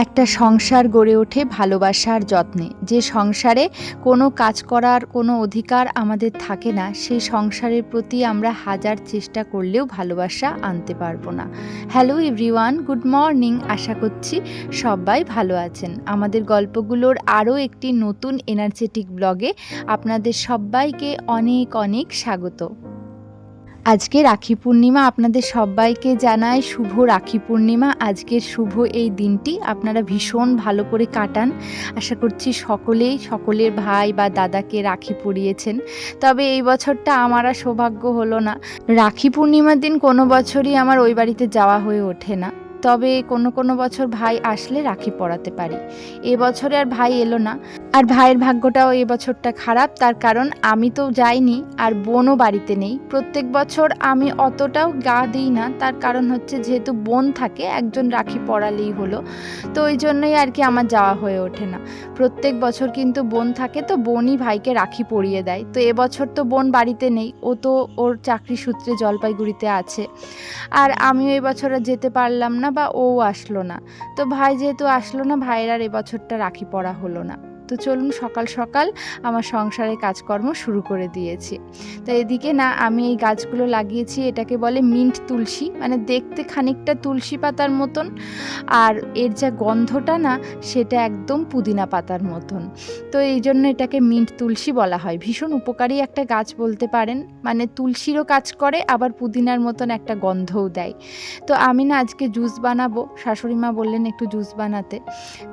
একটা সংসার গড়ে ওঠে ভালোবাসার যত্নে। যে সংসারে কোনো কাজ করার কোনো অধিকার আমাদের থাকে না, সেই সংসারের প্রতি আমরা হাজার চেষ্টা করলেও ভালোবাসা আনতে পারবো না। Hello everyone, good morning. আশা করছি সবাই ভালো আছেন। আমাদের গল্পগুলোর আরও একটি নতুন এনার্জেটিক ব্লগে আপনাদের সবাইকে অনেক অনেক স্বাগত। আজকে রাখি পূর্ণিমা, আপনাদের সবাইকে জানাই শুভ রাখি পূর্ণিমা। আজকের শুভ এই দিনটি আপনারা ভীষণ ভালো করে কাটান। আশা করছি সকলেই সকলের ভাই বা দাদাকে রাখি পরিয়েছেন। তবে এই বছরটা আমার আর সৌভাগ্য হলো না। রাখি পূর্ণিমার দিন কোনো বছরই আমার ওই বাড়িতে যাওয়া হয়ে ওঠে না। তবে কোনো বছর ভাই আসলে রাখি পরাতে পারি। এবছরে আর ভাই এলো না। আর ভাইয়ের ভাগ্যটাও এবছরটা খারাপ, তার কারণ আমি তো যাইনি আর বোনও বাড়িতে নেই। প্রত্যেক বছর আমি অতটাও গা দিই না, তার কারণ হচ্ছে যেহেতু বোন থাকে একজন রাখি পরালেই হলো, তো ওই জন্যই আর কি আমার যাওয়া হয়ে ওঠে না। প্রত্যেক বছর কিন্তু বোন থাকে, তো বোনই ভাইকে রাখি পরিয়ে দেয়। তো এবছর তো বোন বাড়িতে নেই, ও তো ওর চাকরি সূত্রে জলপাইগুড়িতে আছে। আর আমিও এবছর আর যেতে পারলাম না, বা ও আসলো না। তো ভাই যেহেতু আসলো না, ভাইয়ের আর এবছরটা রাখি পরা হলো না। তো চলুন সকাল সকাল আমার সংসারের কাজকর্ম শুরু করে দিয়েছি। তো এদিকে না আমি এই গাছগুলো লাগিয়েছি, এটাকে বলে মিন্ট তুলসী, মানে দেখতে খানিকটা তুলসী পাতার মতন, আর এর যা গন্ধটা না সেটা একদম পুদিনা পাতার মতন। তো এই জন্য এটাকে মিন্ট তুলসী বলা হয়। ভীষণ উপকারী একটা গাছ বলতে পারেন, মানে তুলসীরও কাজ করে আবার পুদিনার মতন একটা গন্ধও দেয়। তো আমি না আজকে জুস বানাবো, শাশুড়ি মা বললেন একটু জুস বানাতে।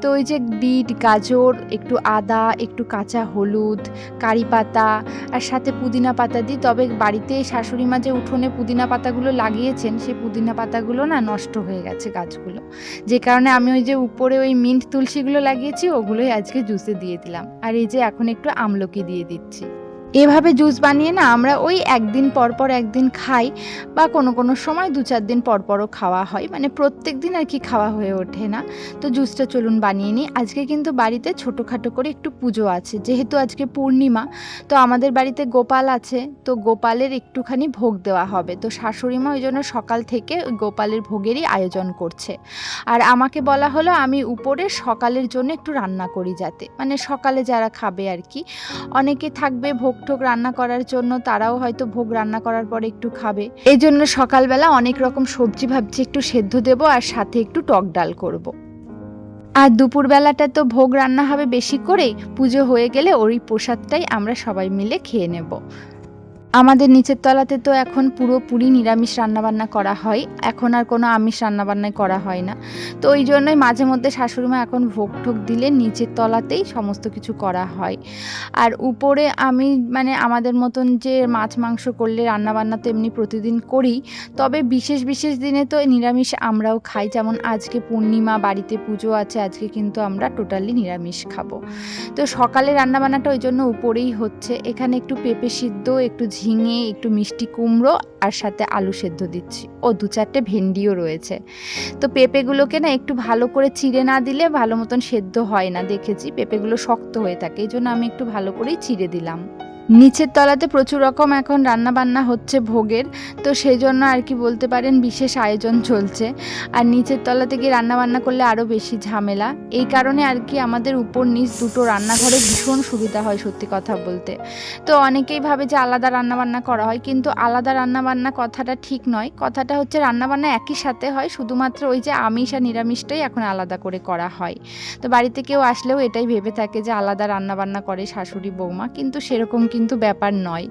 তো ওই যে বিট, গাজর, একটু আদা, একটু কাঁচা হলুদ, কারি পাতা আর সাথে পুদিনা পাতা দিই। তবে বাড়িতে শাশুড়ি মা যে উঠোনে পুদিনা পাতাগুলো লাগিয়েছেন, সেই পুদিনা পাতাগুলো না নষ্ট হয়ে গেছে গাছগুলো, যে কারণে আমি ওই যে উপরে ওই মিন্ট তুলসীগুলো লাগিয়েছি ওগুলোই আজকে জুসে দিয়ে দিলাম। আর এই যে এখন একটু আমলকি দিয়ে দিচ্ছি। এভাবে জুস বানিয়ে না আমরা ওই একদিন পর পর একদিন খাই, বা কোনো সময় 2-4 দিন পর পরও খাওয়া হয়, মানে প্রত্যেক দিন আর কি খাওয়া হয়ে ওঠে না। তো জুসটা চলুন বানিয়ে নিই। আজকে কিন্তু বাড়িতে ছোটোখাটো করে একটু পুজো আছে, যেহেতু আজকে পূর্ণিমা। তো আমাদের বাড়িতে গোপাল আছে, তো গোপালের একটুখানি ভোগ দেওয়া হবে। তো শাশুড়ি মা ওই জন্য সকাল থেকে ওই গোপালের ভোগেরই আয়োজন করছে। আর আমাকে বলা হলো আমি উপরে সকালের জন্য একটু রান্না করি, যাতে মানে সকালে যারা খাবে আর কি, অনেকে থাকবে ভোগ টোগ রান্না করার জন্য, তারাও হয়তো ভোগ রান্না করার পরে একটু খাবে। এই জন্য সকালবেলা অনেক রকম সবজি ভাবছি একটু সেদ্ধ দেবো, আর সাথে একটু টক ডাল করব। আর দুপুরবেলাটা তো ভোগ রান্না হবে বেশি করেই, পুজো হয়ে গেলে ওই প্রসাদটাই আমরা সবাই মিলে খেয়ে নেব। আমাদের নিচের তলাতে তো এখন পুরোপুরি নিরামিষ রান্নাবান্না করা হয়, এখন আর কোনো আমিষ রান্নাবান্নাই করা হয় না। তো ওই জন্যই মাঝে মধ্যে শাশুড়িমা এখন ভোগ ঠোক দিলে নিচের তলাতেই সমস্ত কিছু করা হয়। আর উপরে আমি মানে আমাদের মতন যে মাছ মাংস করলে রান্নাবান্না তো এমনি প্রতিদিন করি, তবে বিশেষ বিশেষ দিনে তো নিরামিষ আমরাও খাই। যেমন আজকে পূর্ণিমা, বাড়িতে পুজো আছে, আজকে কিন্তু আমরা টোটালি নিরামিষ খাবো। তো সকালে রান্নাবান্নাটা ওই জন্য উপরেই হচ্ছে। এখানে একটু পেঁপে সিদ্ধ, একটু ঝিঙে, একটু মিষ্টি কুমড়ো আর সাথে আলু সেদ্ধ দিচ্ছি, ও 2-4টে ভেন্ডিও রয়েছে। তো পেঁপেগুলোকে না একটু ভালো করে চিড়ে না দিলে ভালো মতন সেদ্ধ হয় না, দেখেছি পেঁপেগুলো শক্ত হয়ে থাকে, এই জন্য আমি একটু ভালো করেই চিড়ে দিলাম। নিচের তলাতে প্রচুর রকম এখন রান্না বান্না হচ্ছে ভোগের, তো সেই জন্য আর কি বলতে পারেন বিশেষ আয়োজন চলছে। আর নিচের তলাতে গিয়ে রান্না বান্না করলে আরও বেশি ঝামেলা, এই কারণে আর কি আমাদের উপর নিচ দুটো রান্নাঘরে ভীষণ সুবিধা হয় সত্যি কথা বলতে। তো অনেকেই ভাবে যে আলাদা রান্নাবান্না করা হয়, কিন্তু আলাদা রান্নাবান্না কথাটা ঠিক নয়। কথাটা হচ্ছে রান্নাবান্না একই সাথে হয়, শুধুমাত্র ওই যে আমিষ আর নিরামিষটাই এখন আলাদা করে করা হয়। তো বাড়িতে কেউ আসলেও এটাই ভেবে থাকে যে আলাদা রান্নাবান্না করে শাশুড়ি বৌমা, কিন্তু সেরকম কিন্তু ব্যাপার নয়।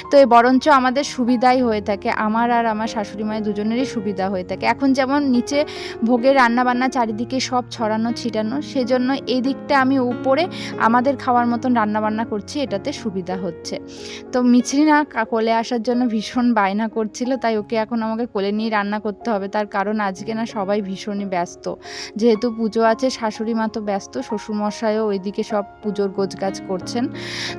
তো বরঞ্চ আমাদের সুবিধাই হয়ে থাকে, আমার আর আমার শাশুড়ি মায়ের দুজনেরই সুবিধা হয়ে থাকে। এখন যেমন নিচে ভোগের রান্নাবান্না চারিদিকে সব ছড়ানো ছিটানো, সেজন্য এই দিকটা আমি উপরে আমাদের খাওয়ার মতন রান্নাবান্না করছি, এটাতে সুবিধা হচ্ছে। তো মিছরি না কোলে আসার জন্য ভীষণ বায়না করছিল, তাই ওকে এখন আমাকে কোলে নিয়ে রান্না করতে হবে। তার কারণ আজকে না সবাই ভীষণই ব্যস্ত, যেহেতু পুজো আছে, শাশুড়ি মা তো ব্যস্ত, শ্বশুরমশাইও ওইদিকে সব পুজোর গোছগাছ করছেন।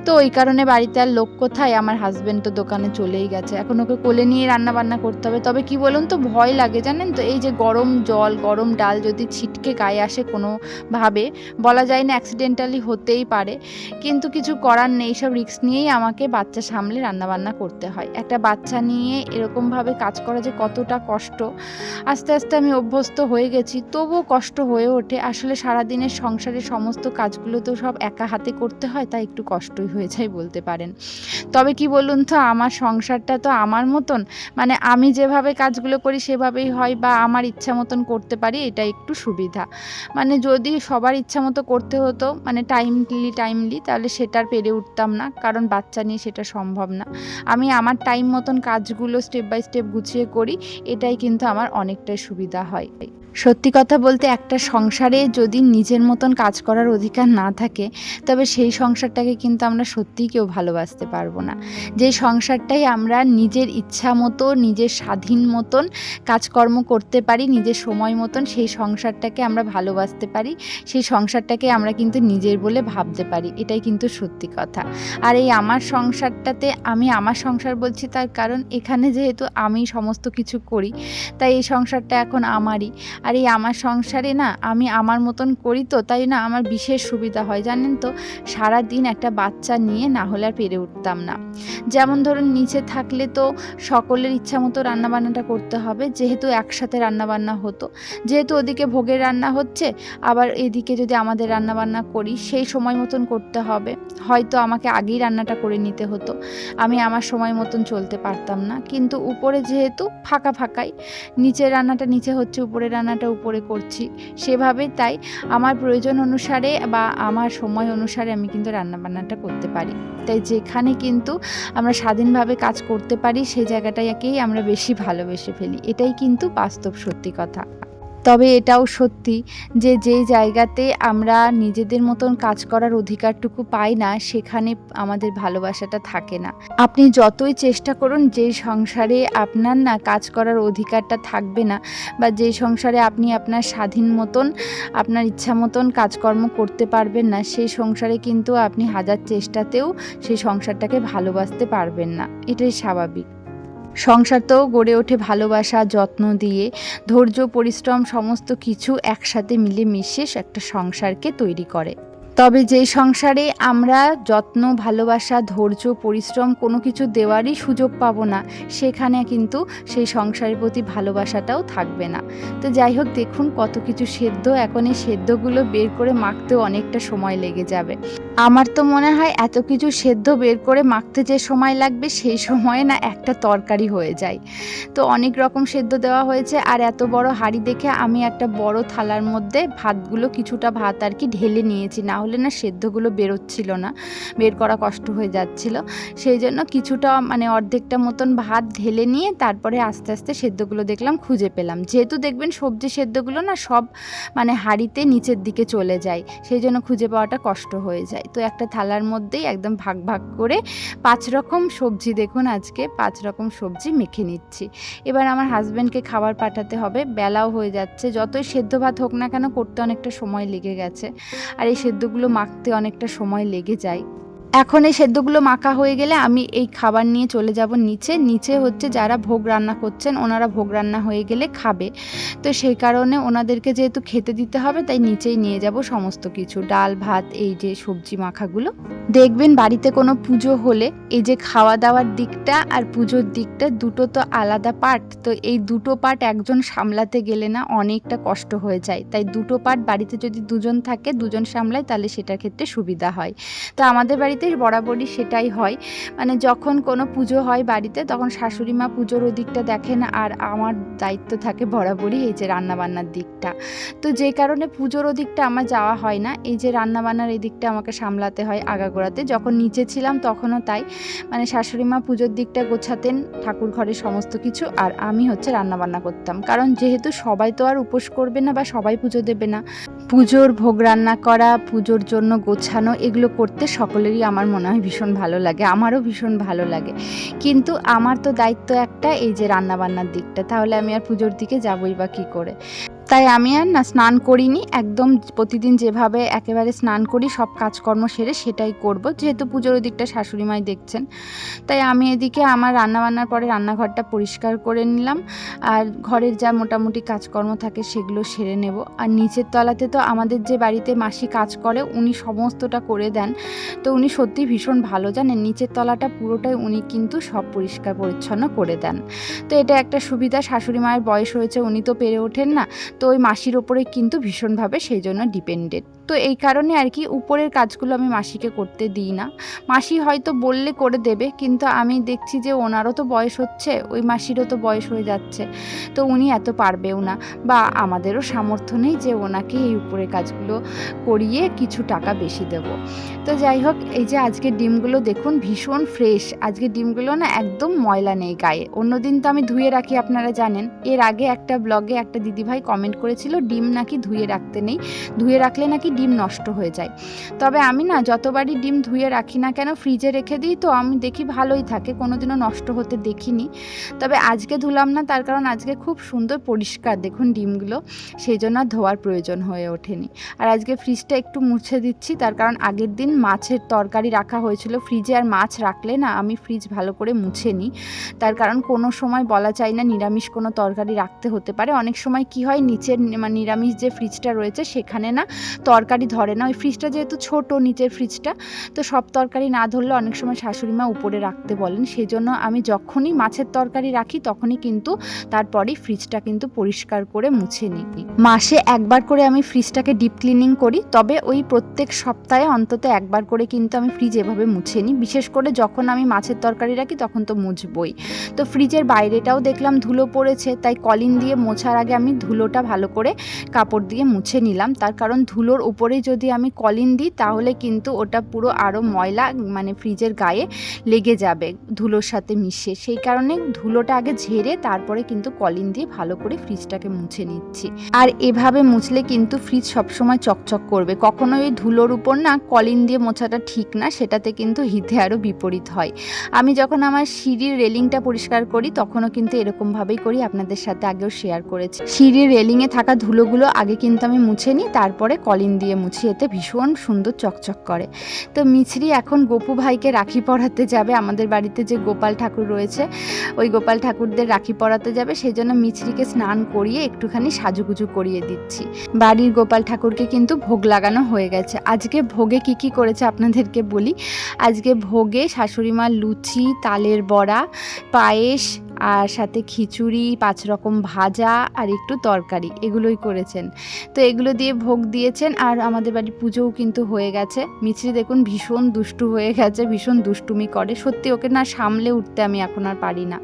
তো ওই কারণে বাড়িতে বাড়িতে আর লোক কোথায়, আমার হাজব্যান্ড তো দোকানে চলেই গেছে, এখন ওকে কোলে নিয়ে রান্না বান্না করতে হবে। তবে কি বলুন তো, ভয় লাগে জানেন তো, এই যে গরম জল গরম ডাল যদি ছিটকে গায়ে আসে কোনোভাবে, বলা যায় না, অ্যাক্সিডেন্টালি হতেই পারে, কিন্তু কিছু করার নেই, সব রিস্ক নিয়েই আমাকে বাচ্চা সামলে রান্নাবান্না করতে হয়। একটা বাচ্চা নিয়ে এরকমভাবে কাজ করা যে কতটা কষ্ট, আস্তে আস্তে আমি অভ্যস্ত হয়ে গেছি, তবুও কষ্ট হয়ে ওঠে। আসলে সারাদিনের সংসারের সমস্ত কাজগুলো তো সব একা হাতে করতে হয়, তাই একটু কষ্টই হয়ে যায় বলতে পারেন। তবে কি বলুন তো, আমার সংসারটা তো আমার মতন, মানে আমি যেভাবে কাজগুলো করি সেভাবেই হয়, বা আমার ইচ্ছা মতন করতে পারি, এটা একটু সুবিধা। মানে যদি সবার ইচ্ছা মতো করতে হতো, মানে টাইমলি, তাহলে সেটার পেরে উঠতাম না, কারণ বাচ্চা নিয়ে সেটা সম্ভব না। আমি আমার টাইম মতন কাজগুলো স্টেপ বাই স্টেপ গুছিয়ে করি, এটাই কিন্তু আমার অনেকটাই সুবিধা হয়। সত্যি কথা বলতে, একটা সংসারে যদি নিজের মতন কাজ করার অধিকার না থাকে, তবে সেই সংসারটাকে কিন্তু আমরা সত্যিই কেউ ভালোবাসতে পারবো না। যে সংসারটাই আমরা নিজের ইচ্ছা মতো, নিজের স্বাধীন মতন কাজকর্ম করতে পারি, নিজের সময় মতন, সেই সংসারটাকে আমরা ভালোবাসতে পারি, সেই সংসারটাকে আমরা কিন্তু নিজের বলে ভাবতে পারি, এটাই কিন্তু সত্যি কথা। আর এই আমার সংসারটাতে, আমি আমার সংসার বলছি তার কারণ এখানে যেহেতু আমি সমস্ত কিছু করি, তাই এই সংসারটা এখন আমারই। আর এই আমার সংসারে না, আমি আমার মতন করি, তো তাই না আমার বিশেষ সুবিধা হয় জানেন তো। সারা দিন একটা বাচ্চা নিয়ে না হলে আর পেরে উঠতাম না। যেমন ধরুন, নিচে থাকলে তো সকলের ইচ্ছা মতো রান্নাবান্নাটা করতে হবে, যেহেতু একসাথে রান্নাবান্না হতো, যেহেতু ওদিকে ভোগের রান্না হচ্ছে, আবার এদিকে যদি আমাদের রান্নাবান্না করি, সেই সময় মতন করতে হবে, হয়তো আমাকে আগেই রান্নাটা করে নিতে হতো, আমি আমার সময় মতন চলতে পারতাম না। কিন্তু উপরে যেহেতু ফাঁকাই, নিচের রান্নাটা নিচে হচ্ছে, উপরের রান্নাটা উপরে করছি, সেভাবে তাই আমার প্রয়োজন অনুসারে বা আমার সময় অনুসারে আমি কিন্তু রান্নাবান্নাটা করতে পারি। তাই যেখানে কিন্তু আমরা স্বাধীনভাবে কাজ করতে পারি, সেই জায়গাটাকেই আমরা বেশি ভালোবেসে ফেলি, এটাই কিন্তু বাস্তব সত্যি কথা। তবে এটাও সত্যি যে যেই জায়গাতে আমরা নিজেদের মতন কাজ করার অধিকারটুকু পাই না, সেখানে আমাদের ভালোবাসাটা থাকে না। আপনি যতই চেষ্টা করুন, যেই সংসারে আপনার না কাজ করার অধিকারটা থাকবে না, বা যেই সংসারে আপনি আপনার স্বাধীন মতন, আপনার ইচ্ছা মতন কাজকর্ম করতে পারবেন না, সেই সংসারে কিন্তু আপনি হাজার চেষ্টাতেও সেই সংসারটাকে ভালোবাসতে পারবেন না, এটাই স্বাভাবিক। সংসার তো গড়ে ওঠে ভালোবাসা, যত্ন দিয়ে, ধৈর্য, পরিশ্রম, সমস্ত কিছু একসাথে মিলে মিশে একটা সংসারকে তৈরি করে। তবে যেই সংসারে আমরা যত্ন, ভালোবাসা, ধৈর্য, পরিশ্রম কোনো কিছু দেওয়ারই সুযোগ পাবো না, সেখানে কিন্তু সেই সংসারের প্রতি ভালোবাসাটাও থাকবে না। তো যাই হোক, দেখুন কত কিছু সেদ্ধ, এখন এই সেদ্ধগুলো বের করে মাখতেও অনেকটা সময় লেগে যাবে। আমার তো মনে হয় এত কিছু সেদ্ধ বের করে মাখতে যে সময় লাগবে, সেই সময়ে না একটা তরকারি হয়ে যায়। তো অনেক রকম সেদ্ধ দেওয়া হয়েছে, আর এত বড় হাঁড়ি দেখে আমি একটা বড় থালার মধ্যে ভাতগুলো, কিছুটা ভাত আর কি ঢেলে নিয়েছি, না হলে না সেদ্ধগুলো বেরোচ্ছিল না, বের করা কষ্ট হয়ে যাচ্ছিল। সেই জন্য কিছুটা, মানে অর্ধেকটা মতন ভাত ঢেলে নিয়ে তারপরে আস্তে আস্তে সেদ্ধগুলো দেখলাম খুঁজে পেলাম। যেহেতু দেখবেন সবজি সেদ্ধগুলো না সব মানে হাঁড়িতে নিচের দিকে চলে যায়, সেই জন্য খুঁজে পাওয়াটা কষ্ট হয়ে যায়। তো একটা থালার মধ্যেই একদম ভাগ করে 5 রকম সবজি, দেখুন আজকে 5 রকম সবজি মেখে নিচ্ছি। এবার আমার হাজব্যান্ডকে খাবার পাঠাতে হবে, বেলাও হয়ে যাচ্ছে। যতই সেদ্ধ ভাত হোক না কেন, করতে অনেকটা সময় লেগে গেছে, আর এই সেদ্ধগুলো মাখতে অনেকটা সময় লেগে যায়। এখন এই সেদ্ধগুলো মাখা হয়ে গেলে আমি এই খাবার নিয়ে চলে যাব নিচে হচ্ছে যারা ভোগ রান্না করছেন, ওনারা ভোগ রান্না হয়ে গেলে খাবে, তো সেই কারণে ওনাদেরকে যেহেতু খেতে দিতে হবে, তাই নিচেই নিয়ে যাব সমস্ত কিছু, ডাল ভাত, এই যে সবজি মাখাগুলো। দেখবেন বাড়িতে কোনো পুজো হলে এই যে খাওয়া দাওয়ার দিকটা আর পুজোর দিকটা দুটো তো আলাদা পার্ট, তো এই দুটো পার্ট একজন সামলাতে গেলে না অনেকটা কষ্ট হয়ে যায়। তাই দুটো পার্ট বাড়িতে যদি দুজন থাকে, দুজন সামলায়, তাহলে সেটার ক্ষেত্রে সুবিধা হয়। তো আমাদের বাড়িতে বরাবরই সেটাই হয়, মানে যখন কোনো পুজো হয় বাড়িতে, তখন শাশুড়ি মা পুজোর ওদিকটা দেখেন, আর আমার দায়িত্ব থাকে বরাবরই এই যে রান্নাবান্নার দিকটা। তো যে কারণে পুজোর ওদিকটা আমার যাওয়া হয় না, এই যে রান্নাবান্নার এই দিকটা আমাকে সামলাতে হয় আগাগোড়াতে। যখন নিচে ছিলাম তখনও তাই, মানে শাশুড়ি মা পুজোর দিকটা গোছাতেন, ঠাকুর ঘরের সমস্ত কিছু, আর আমি হচ্ছে রান্নাবান্না করতাম। কারণ যেহেতু সবাই তো আর উপোস করবে না বা সবাই পুজো দেবে না, পুজোর ভোগ রান্না করা, পুজোর জন্য গোছানো, এগুলো করতে সকলেরই আমার মনে হয় ভীষণ ভালো লাগে, আমারও ভীষণ ভালো লাগে। কিন্তু আমার তো দায়িত্ব একটা, এই যে রান্নাবান্নার দিকটা, তাহলে আমি আর পুজোর দিকে যাবই বা কী করে। তাই আমি আর না স্নান করিনি, একদম প্রতিদিন যেভাবে একেবারে স্নান করি সব কাজকর্ম সেরে সেটাই করব, যেহেতু পুজোর ওদিকটা শাশুড়িমাই দেখছেন। তাই আমি এদিকে আমার রান্নাবান্নার পরে রান্নাঘরটা পরিষ্কার করে নিলাম, আর ঘরের যা মোটামুটি কাজকর্ম থাকে সেগুলো সেরে নেব। আর নিচের তলাতে তো আমাদের যে বাড়িতে মাসি কাজ করে উনি সমস্তটা করে দেন, তো উনি সত্যি ভীষণ ভালো, জানেন, নিচের তলাটা পুরোটাই উনি কিন্তু সব পরিষ্কার পরিচ্ছন্ন করে দেন। তো এটা একটা সুবিধা, শাশুড়ি মায়ের বয়স হয়েছে, উনি তো পেরে ওঠেন না, তো ওই মাসির ওপরে কিন্তু ভীষণভাবে সেই জন্য ডিপেন্ডেন্ট। তো এই কারণে আর কি উপরের কাজগুলো আমি মাসিকে করতে দিই না। মাসি হয়তো বললে করে দেবে, কিন্তু আমি দেখছি যে ওনারও তো বয়স হচ্ছে, ওই মাসিরও তো বয়স হয়ে যাচ্ছে, তো উনি এত পারবেও না, বা আমাদেরও সামর্থ্য নেই যে ওনাকে এই উপরের কাজগুলো করিয়ে কিছু টাকা বেশি দেব। তো যাই হোক, এই যে আজকে ডিমগুলো দেখুন ভীষণ ফ্রেশ, আজকে ডিমগুলো না একদম ময়লা নেই গায়ে। অন্যদিন তো আমি ধুয়ে রাখি, আপনারা জানেন। এর আগে একটা ব্লগে একটা দিদিভাই কমেন্ট করেছিল ডিম নাকি ধুয়ে রাখতে নেই, ধুয়ে রাখলে নাকি ডিম নষ্ট হয়ে যায়। তবে আমি না যতবারই ডিম ধুয়ে রাখি না কেন ফ্রিজে রেখে দিই, তো আমি দেখি ভালোই থাকে, কোনোদিনও নষ্ট হতে দেখিনি। তবে আজকে ধুলাম না, তার কারণ আজকে খুব সুন্দর পরিষ্কার দেখুন ডিমগুলো, সেই জন্য ধোয়ার প্রয়োজন হয়ে ওঠেনি। আর আজকে ফ্রিজটা একটু মুছে দিচ্ছি, তার কারণ আগের দিন মাছের তরকারি রাখা হয়েছিল ফ্রিজে, আর মাছ রাখলে না আমি ফ্রিজ ভালো করে মুছে নিই, তার কারণ কোনো সময় বলা চাই না নিরামিষ কোনো তরকারি রাখতে হতে পারে। অনেক সময় কি হয়, নিচের নিরামিষ যে ফ্রিজটা রয়েছে সেখানে না তরকারি ধরে না, ওই ফ্রিজটা যেহেতু ছোট নিচের ফ্রিজটা, তো সব তরকারি না ধরলে অনেক সময় শাশুড়ি মা উপরে রাখতে বলেন, সেই জন্য আমি যখনই মাছের তরকারি রাখি তখনই কিন্তু তারপরেই ফ্রিজটা কিন্তু পরিষ্কার করে মুছে নিই। মাসে একবার করে আমি ফ্রিজটাকে ডিপ ক্লিনিং করি, তবে ওই প্রত্যেক সপ্তাহে অন্তত একবার করে কিন্তু আমি ফ্রিজ এভাবে মুছে নিই। বিশেষ করে যখন আমি মাছের তরকারি রাখি তখন তো মুছবই। তো ফ্রিজের বাইরেটাও দেখলাম ধুলো পড়েছে, তাই কলিন দিয়ে মোছার আগে আমি ধুলোটা ভালো করে কাপড় দিয়ে মুছে নিলাম, তার কারণ ধুলোর উপরে যদি আমি কলিন দিই তাহলে কিন্তু ওটা পুরো আরও ময়লা ফ্রিজের গায়ে লেগে যাবে ধুলোর সাথে মিশে, সেই কারণে ধুলোটা আগে ঝেড়ে তারপরে কিন্তু কলিন দিয়ে ভালো করে ফ্রিজটাকে মুছে নিচ্ছি। আর এভাবে মুছলে কিন্তু ফ্রিজ সবসময় চকচক করবে, কখনো ওই ধুলোর উপর না কলিন দিয়ে মোছাটা ঠিক না, সেটাতে কিন্তু হিতে আরও বিপরীত হয়। আমি যখন আমার সিঁড়ির রেলিংটা পরিষ্কার করি তখনও কিন্তু এরকমভাবেই করি, আপনাদের সাথে আগেও শেয়ার করেছি। সিঁড়ির রেলিংয়ে থাকা ধুলোগুলো আগে কিন্তু আমি মুছে নিই, তারপরে কলিন দিয়ে মুছি, এতে ভীষণ সুন্দর চকচক করে। তো মিছরি এখন গোপু ভাইকে রাখি পরাতে যাবে, আমাদের বাড়িতে যে গোপাল ঠাকুর রয়েছে ওই গোপাল ঠাকুরদের রাখি পরাতে যাবে, সেই জন্য মিছরিকে স্নান করিয়ে একটুখানি সাজুগুজু করিয়ে দিচ্ছি। বাড়ির গোপাল ঠাকুরকে কিন্তু ভোগ লাগানো হয়ে গেছে। আজকে ভোগে কি কি করেছে আপনাদেরকে বলি। আজকে ভোগে শাশুড়ি মা লুচি, তালের বড়া, পায়েস, আর সাথে খিচুড়ি, 5 রকম ভাজা আর একটু তরকারি, এগুলোই করেছেন। তো এগুলো দিয়ে ভোগ দিয়েছেন, আর আমাদের বাড়ির পুজোও কিন্তু হয়ে গেছে। মিছরি দেখুন ভীষণ দুষ্টু হয়ে গেছে, ভীষণ দুষ্টুমি করে, সত্যি ওকে না সামলে উঠতে আমি এখন আর পারি না।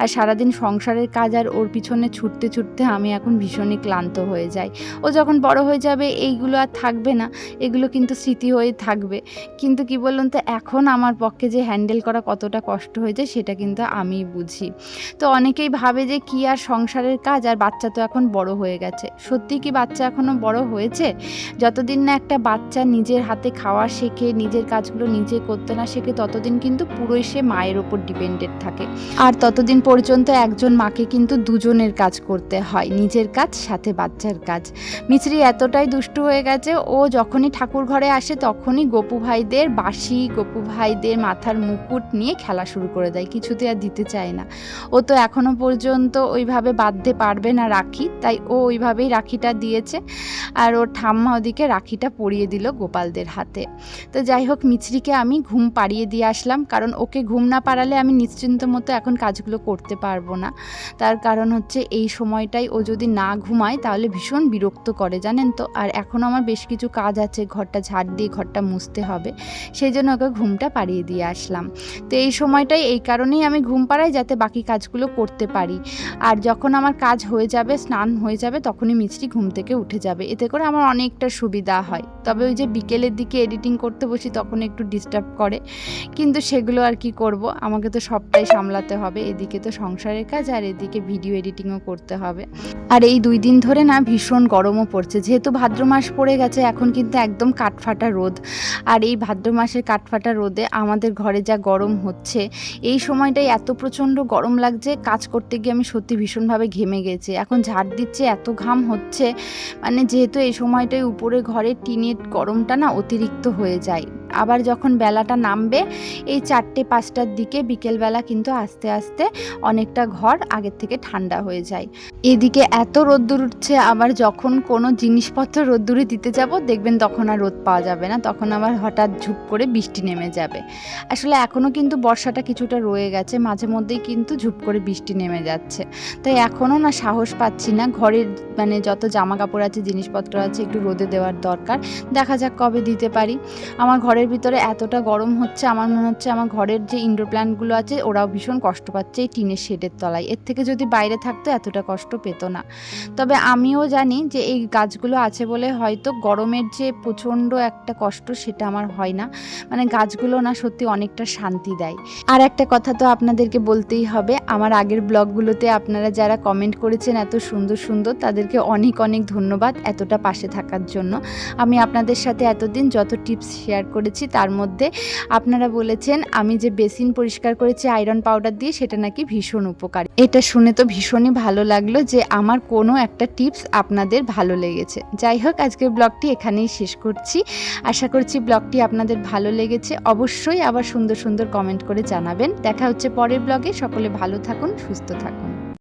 আর সারাদিন সংসারের কাজ আর ওর পিছনে ছুটতে ছুটতে আমি এখন ভীষণই ক্লান্ত হয়ে যাই। ও যখন বড় হয়ে যাবে এইগুলো আর থাকবে না, এগুলো কিন্তু স্মৃতি হয়ে থাকবে। কিন্তু কি বলুন তো, এখন আমার পক্ষে যে হ্যান্ডেল করা কতটা কষ্ট হয়ে যায় সেটা কিন্তু আমিই বুঝি। তো অনেকেই ভাবে যে কি আর সংসারের কাজ, আর বাচ্চা তো এখন বড় হয়ে গেছে। সত্যি কি বাচ্চা এখনও বড় হয়েছে? যতদিন না একটা বাচ্চা নিজের হাতে খাওয়া শেখে, নিজের কাজগুলো নিজে করতে না শেখে, ততদিন কিন্তু পুরোই সে মায়ের ওপর ডিপেন্ডেন্ট থাকে। আর ততদিন পর্যন্ত একজন মাকে কিন্তু দুজনের কাজ করতে হয়, নিজের কাজ সাথে বাচ্চার কাজ। মিছরি এতটাই দুষ্টু হয়ে গেছে, ও যখনই ঠাকুর ঘরে আসে তখনই গোপু ভাইদের বাঁশি, গোপু ভাইদের মাথার মুকুট নিয়ে খেলা শুরু করে দেয়, কিছুতে আর দিতে চায় না। ও তো এখনো পর্যন্ত ওইভাবে বাঁধতে পারবে না রাখি, তাই ও ওইভাবেই রাখিটা দিয়েছে, আর ওর ঠাম্মা ওদিকে রাখিটা পরিয়ে দিল গোপালদের হাতে। তো যাই হোক, মিছরিকে আমি ঘুম পাড়িয়ে দিয়ে আসলাম, কারণ ওকে ঘুম না পাড়ালে আমি নিশ্চিন্ত মতো এখন কাজগুলো করতে পারবো না। তার কারণ হচ্ছে এই সময়টাই ও যদি না ঘুমায় তাহলে ভীষণ বিরক্ত করে, জানেন তো। আর এখন আমার বেশ কিছু কাজ আছে, ঘরটা ঝাড় দিয়ে ঘরটা মুছতে হবে, সেই জন্য ওকে ঘুমটা পাড়িয়ে দিয়ে আসলাম। তো এই সময়টাই এই কারণেই আমি ঘুম পাড়াই, যাতে বাকি কাজগুলো করতে পারি। আর যখন আমার কাজ হয়ে যাবে, স্নান হয়ে যাবে, তখনই মিছরি ঘুম থেকে উঠে যাবে, এতে করে আমার অনেকটা সুবিধা হয়। তবে ওই যে বিকেলের দিকে এডিটিং করতে বসি তখন একটু ডিস্টার্ব করে, কিন্তু সেগুলো আর কি করব, আমাকে তো সবটাই সামলাতে হবে, এদিকে তো সংসারের কাজ আর এদিকে ভিডিও এডিটিংও করতে হবে। আর এই 2 দিন ধরে না ভীষণ গরমও পড়ছে, যেহেতু ভাদ্র মাস পড়ে গেছে, এখন কিন্তু একদম কাঠফাটা রোদ। আর এই ভাদ্র মাসের কাঠফাটা রোদে আমাদের ঘরে যা গরম হচ্ছে, এই সময়টাই এত প্রচণ্ড গরম লাগে লাগছে, কাজ করতে গিয়ে আমি সত্যি ভীষণভাবে ঘেমে গেছি। এখন ঝাড় দিচ্ছে, এত ঘাম হচ্ছে, মানে যেহেতু এই সময়টায় উপরে ঘরে টিনের গরমটা না অতিরিক্ত হয়ে যায়। আবার যখন বেলাটা নামবে এই 4টে-5টার দিকে বিকেলবেলা, কিন্তু আস্তে আস্তে অনেকটা ঘর আগের থেকে ঠান্ডা হয়ে যায়। এদিকে এত রোদ্দুর উঠছে, আবার যখন কোনো জিনিসপত্র রোদ্দুরে দিতে যাব দেখবেন তখন আর রোদ পাওয়া যাবে না, তখন আবার হঠাৎ ঝুপ করে বৃষ্টি নেমে যাবে। আসলে এখনও কিন্তু বর্ষাটা কিছুটা রয়ে গেছে, মাঝে মধ্যেই কিন্তু ঝুপ করে বৃষ্টি নেমে যাচ্ছে। তাই এখনও না সাহস পাচ্ছি না, ঘরের মানে যত জামা কাপড় আছে, জিনিসপত্র আছে, একটু রোদে দেওয়ার দরকার। দেখা যাক কবে দিতে পারি। আমার ঘরের ভিতরে এতটা গরম হচ্ছে, আমার মনে হচ্ছে আমার ঘরের যে ইনডোর প্ল্যান্টগুলো আছে ওরাও ভীষণ কষ্ট পাচ্ছে এই টিনের শেডের তলায়। এর থেকে যদি বাইরে থাকতো এতটা কষ্ট পেত না। তবে আমিও জানি যে এই গাছগুলো আছে বলে হয়তো গরমের যে প্রচণ্ড একটা কষ্ট সেটা আমার হয় না। মানে গাছগুলো না সত্যি অনেকটা শান্তি দেয়। আর একটা কথা তো আপনাদেরকে বলতেই হবে, আমার আগের ব্লগগুলোতে আপনারা যারা কমেন্ট করেছেন এত সুন্দর সুন্দর, তাদেরকে অনেক অনেক ধন্যবাদ এতটা পাশে থাকার জন্য। আমি আপনাদের সাথে এতদিন যত টিপস শেয়ার করেছি তার মধ্যে আপনারা বলেছেন আমি যে বেসিন পরিষ্কার করেছি আয়রন পাউডার দিয়ে, সেটা নাকি ভীষণ উপকারী। এটা শুনে তো ভীষণই ভালো লাগলো যে আমার কোনো একটা টিপস আপনাদের ভালো লেগেছে। যাই হোক, আজকের ব্লগটি এখানেই শেষ করছি। আশা করছি ব্লগটি আপনাদের ভালো লেগেছে। অবশ্যই আবার সুন্দর সুন্দর কমেন্ট করে জানাবেন। দেখা হচ্ছে পরের ব্লগে। সকলে ভালো থাকুন, সুস্থ থাকুন।